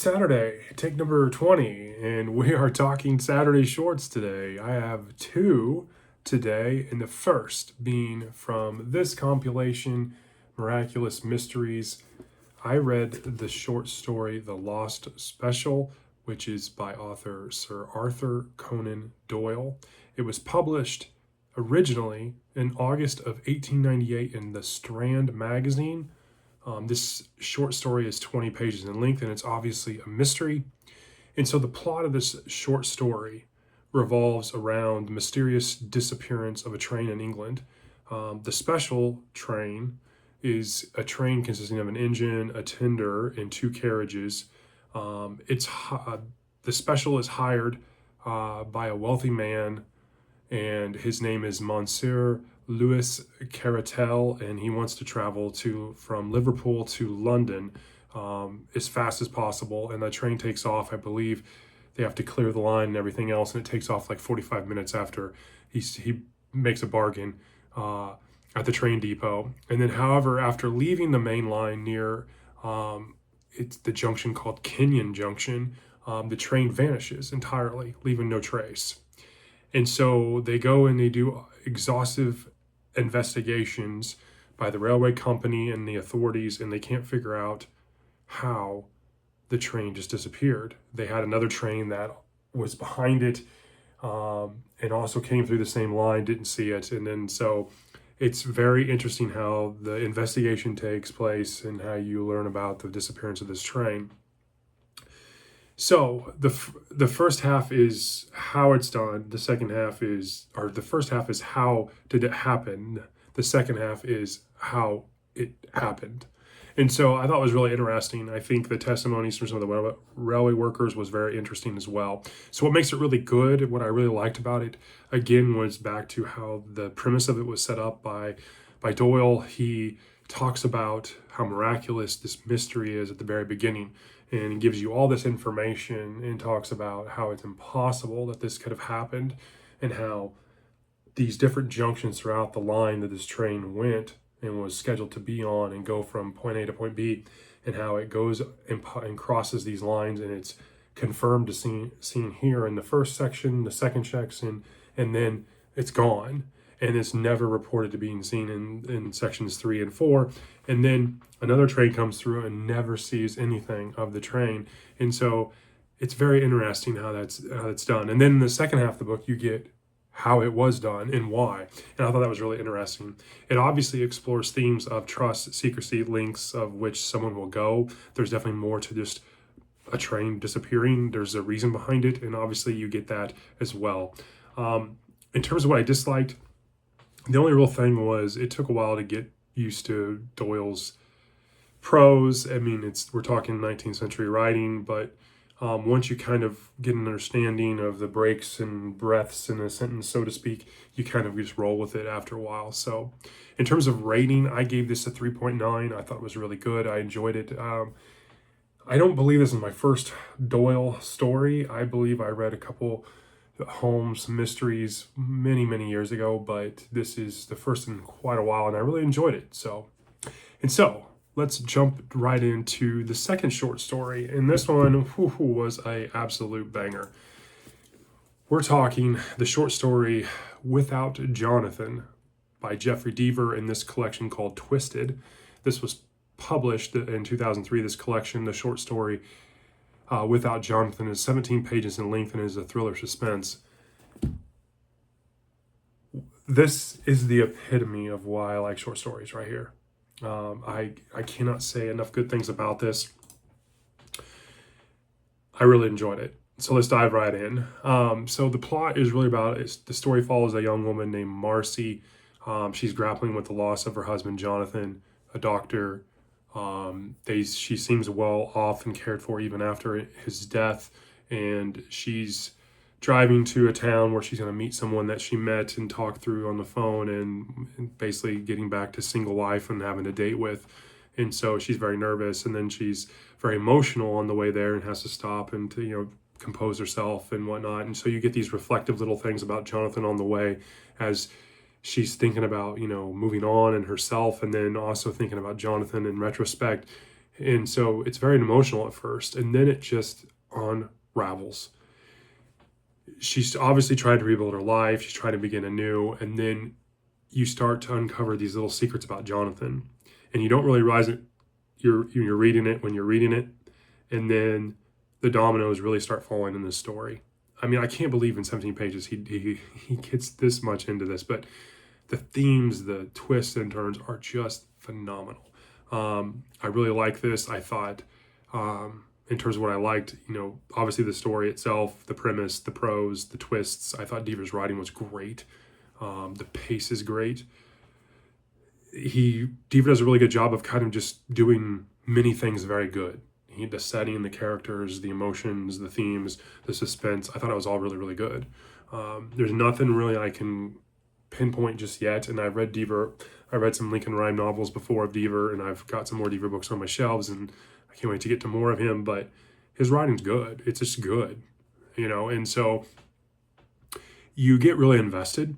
Saturday, take number 20, and we are talking Saturday shorts today. I have two today, and the first being from this compilation, Miraculous Mysteries. I read the short story, The Lost Special, which is by author Sir Arthur Conan Doyle. It was published originally in August of 1898 in the Strand magazine. This short story is 20 pages in length, and it's obviously a mystery. And so the plot of this short story revolves around the mysterious disappearance of a train in England. The special train is a train consisting of an engine, a tender, and two carriages. The special is hired by a wealthy man, and his name is Monsieur Louis Caratel, and he wants to travel from Liverpool to London as fast as possible. And the train takes off. I believe they have to clear the line and everything else, and it takes off like 45 minutes after he makes a bargain at the train depot. And then, however, after leaving the main line near it's the junction called Kenyon Junction, the train vanishes entirely, leaving no trace. And so they go and they do exhaustive investigations by the railway company and the authorities, and they can't figure out how the train just disappeared. They had another train that was behind it and also came through the same line, didn't see it. And then so it's very interesting how the investigation takes place and how you learn about the disappearance of this train. So the first half is how it's done. The first half is how did it happen. The second half is how it happened. And so I thought it was really interesting. I think the testimonies from some of the railway workers was very interesting as well. So what makes it really good, what I really liked about it, again, was back to how the premise of it was set up by Doyle. He talks about how miraculous this mystery is at the very beginning, and he gives you all this information and talks about how it's impossible that this could have happened, and how these different junctions throughout the line that this train went and was scheduled to be on and go from point A to point B, and how it goes and crosses these lines, and it's confirmed to seen here in the first section, the second section, and then it's gone. And it's never reported to being seen in sections 3 and 4. And then another train comes through and never sees anything of the train. And so it's very interesting how that's done. And then in the second half of the book, you get how it was done and why. And I thought that was really interesting. It obviously explores themes of trust, secrecy, lengths of which someone will go. There's definitely more to just a train disappearing. There's a reason behind it. And obviously you get that as well. In terms of what I disliked, the only real thing was it took a while to get used to Doyle's prose. I mean, we're talking 19th century writing, but once you kind of get an understanding of the breaks and breaths in a sentence, so to speak, you kind of just roll with it after a while. So in terms of rating, I gave this a 3.9. I thought it was really good. I enjoyed it. I don't believe this is my first Doyle story. I believe I read a couple Holmes mysteries many years ago, but this is the first in quite a while, and I really enjoyed it. So let's jump right into the second short story, and this one was a absolute banger. We're talking the short story Without Jonathan by Jeffrey Deaver in this collection called Twisted. This was published in 2003. This collection, the short story Without Jonathan, is 17 pages in length and is a thriller suspense. This is the epitome of why I like short stories right here. I cannot say enough good things about this. I really enjoyed it. So let's dive right in. So the plot is really the story follows a young woman named Marcy. She's grappling with the loss of her husband, Jonathan, a doctor. She seems well off and cared for even after his death, and she's driving to a town where she's going to meet someone that she met and talk through on the phone, and basically getting back to single life and having a date with. And so she's very nervous, and then she's very emotional on the way there and has to stop and to compose herself and whatnot. And so you get these reflective little things about Jonathan on the way as she's thinking about, moving on and herself, and then also thinking about Jonathan in retrospect. And so it's very emotional at first, and then it just unravels. She's obviously trying to rebuild her life. She's trying to begin anew. And then you start to uncover these little secrets about Jonathan. And you don't really realize it. You're reading it when you're reading it. And then the dominoes really start falling in this story. I mean, I can't believe in 17 pages he gets this much into this, but the themes, the twists and turns are just phenomenal. I really like this. I thought, in terms of what I liked, obviously the story itself, the premise, the prose, the twists. I thought Deaver's writing was great. The pace is great. Deaver does a really good job of kind of just doing many things very good. The setting, the characters, the emotions, the themes, the suspense. I thought it was all really, really good. There's nothing really I can pinpoint just yet. And I've read Deaver. I read some Lincoln Rhyme novels before of Deaver, and I've got some more Deaver books on my shelves, and I can't wait to get to more of him. But his writing's good. It's just good, And so you get really invested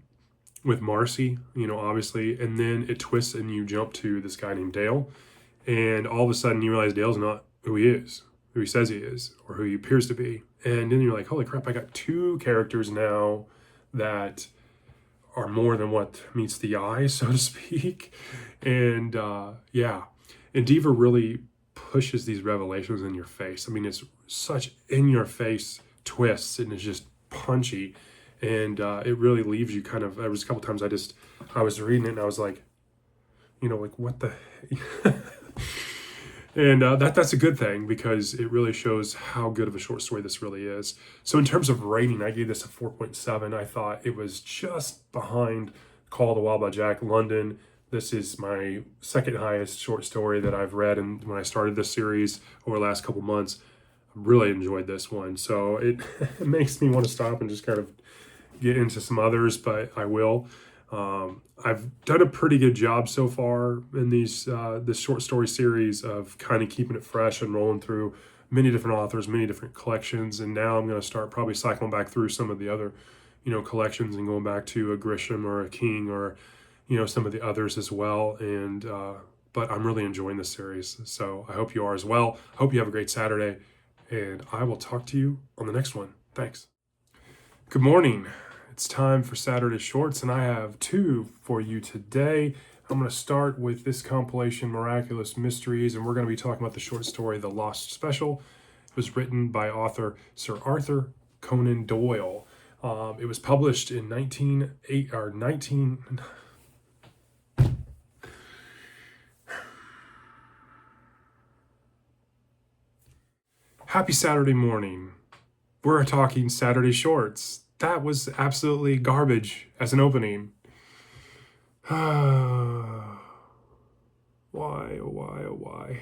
with Marcy, obviously, and then it twists and you jump to this guy named Dale, and all of a sudden you realize Dale's not who he is, who he says he is, or who he appears to be. And then you're like, holy crap, I got two characters now that are more than what meets the eye, so to speak. And yeah, and Deaver really pushes these revelations in your face. I mean, it's such in your face twists, and it's just punchy. And it really leaves you kind of, there was a couple times I was reading it and I was like, like what the And that's a good thing, because it really shows how good of a short story this really is. So in terms of rating, I gave this a 4.7. I thought it was just behind Call of the Wild by Jack London. This is my second highest short story that I've read, and when I started this series over the last couple months, I really enjoyed this one. So it makes me want to stop and just kind of get into some others, but I will. I've done a pretty good job so far in this short story series of kind of keeping it fresh and rolling through many different authors, many different collections, and now I'm going to start probably cycling back through some of the other, collections, and going back to a Grisham or a King, or some of the others as well. And but I'm really enjoying this series, so I hope you are as well. Hope you have a great Saturday, and I will talk to you on the next one. Thanks. Good morning. It's time for Saturday Shorts, and I have two for you today. I'm going to start with this compilation, Miraculous Mysteries, and we're going to be talking about the short story, The Lost Special. It was written by author Sir Arthur Conan Doyle. It was published in 19... Happy Saturday morning. We're talking Saturday Shorts. That was absolutely garbage as an opening. Why, oh why, oh why?